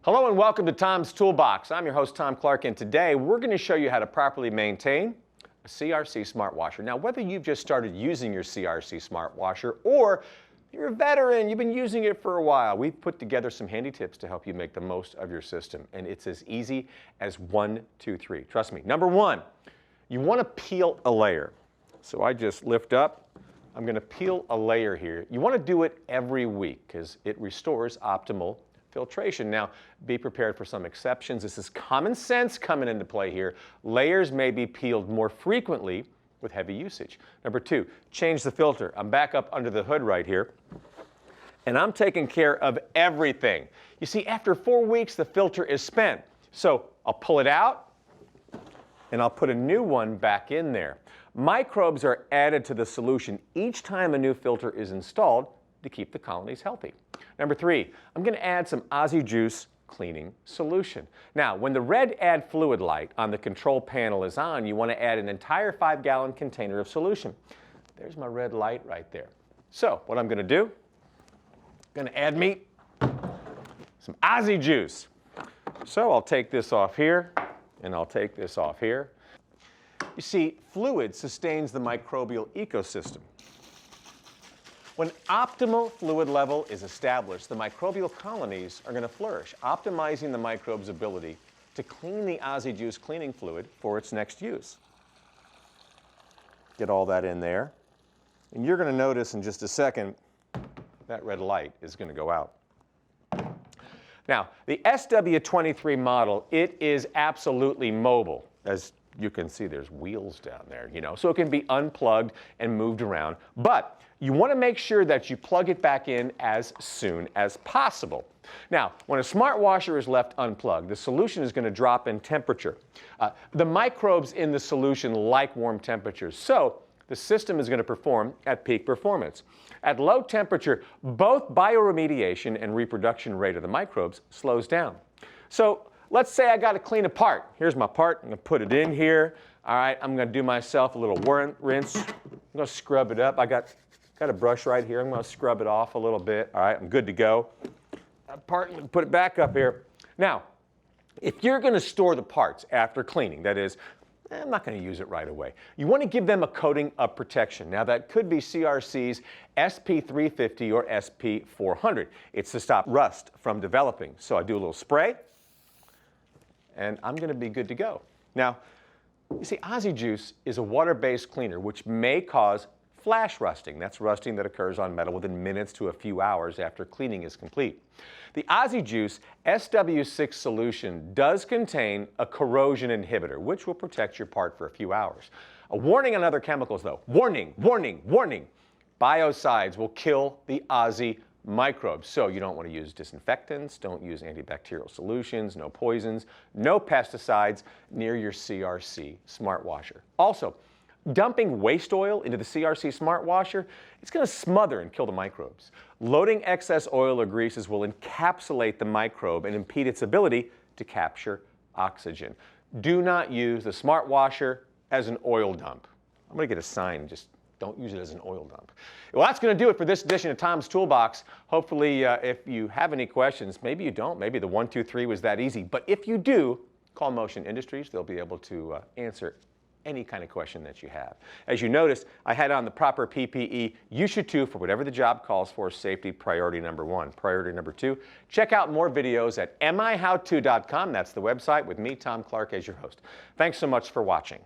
Hello and welcome to Tom's Toolbox. I'm your host, Tom Clark, and today we're going to show you how to properly maintain a CRC SmartWasher. Now, whether you've just started using your CRC SmartWasher or you're a veteran, you've been using it for a while, we've put together some handy tips to help you make the most of your system. And it's as easy as 1, 2, 3. Trust me. Number one, you want to peel a layer. So I just lift up. I'm going to peel a layer here. You want to do it every week because it restores optimal filtration. Now, be prepared for some exceptions. This is common sense coming into play here. Layers may be peeled more frequently with heavy usage. Number two, change the filter. I'm back up under the hood right here, and I'm taking care of everything. You see, after 4 weeks, the filter is spent. So I'll pull it out, and I'll put a new one back in there. Microbes are added to the solution each time a new filter is installed to keep the colonies healthy. Number three, I'm going to add some Aussie Juice cleaning solution. Now, when the red Add Fluid light on the control panel is on, you want to add an entire 5-gallon container of solution. There's my red light right there. So what I'm going to do, I'm going to add me some Aussie Juice. So I'll take this off here, and I'll take this off here. You see, fluid sustains the microbial ecosystem. When optimal fluid level is established, the microbial colonies are going to flourish, optimizing the microbe's ability to clean the Aussie Juice cleaning fluid for its next use. Get all that in there. And you're going to notice in just a second that red light is going to go out. Now, the SW23 model, it is absolutely mobile. As you can see, there's wheels down there, so it can be unplugged and moved around. But you want to make sure that you plug it back in as soon as possible. Now, when a smart washer is left unplugged, the solution is going to drop in temperature. The microbes in the solution like warm temperatures, so the system is going to perform at peak performance. At low temperature, both bioremediation and reproduction rate of the microbes slows down. So let's say I got to clean a part. Here's my part. I'm going to put it in here. All right, I'm going to do myself a little rinse. I'm going to scrub it up. I got a brush right here. I'm going to scrub it off a little bit. All right, I'm good to go. Part, put it back up here. Now, if you're going to store the parts after cleaning, that is, I'm not going to use it right away. You want to give them a coating of protection. Now, that could be CRC's SP350 or SP400. It's to stop rust from developing. So I do a little spray, and I'm going to be good to go. Now, you see, Aussie Juice is a water-based cleaner, which may cause flash rusting. That's rusting that occurs on metal within minutes to a few hours after cleaning is complete. The Aussie Juice SW6 solution does contain a corrosion inhibitor, which will protect your part for a few hours. A warning on other chemicals, though. Warning, warning, warning. Biocides will kill the Aussie microbes. So you don't want to use disinfectants, don't use antibacterial solutions, no poisons, no pesticides near your CRC SmartWasher. Also, dumping waste oil into the CRC SmartWasher, it's going to smother and kill the microbes. Loading excess oil or greases will encapsulate the microbe and impede its ability to capture oxygen. Do not use the SmartWasher as an oil dump. I'm going to get a sign, just don't use it as an oil dump. Well, that's going to do it for this edition of Tom's Toolbox. Hopefully, if you have any questions, maybe you don't, maybe the 1, 2, 3 was that easy. But if you do, call Motion Industries. They'll be able to answer any kind of question that you have. As you noticed, I had on the proper PPE. You should too, for whatever the job calls for. Safety, priority number 1. Priority number 2, check out more videos at mihowto.com. That's the website with me, Tom Clark, as your host. Thanks so much for watching.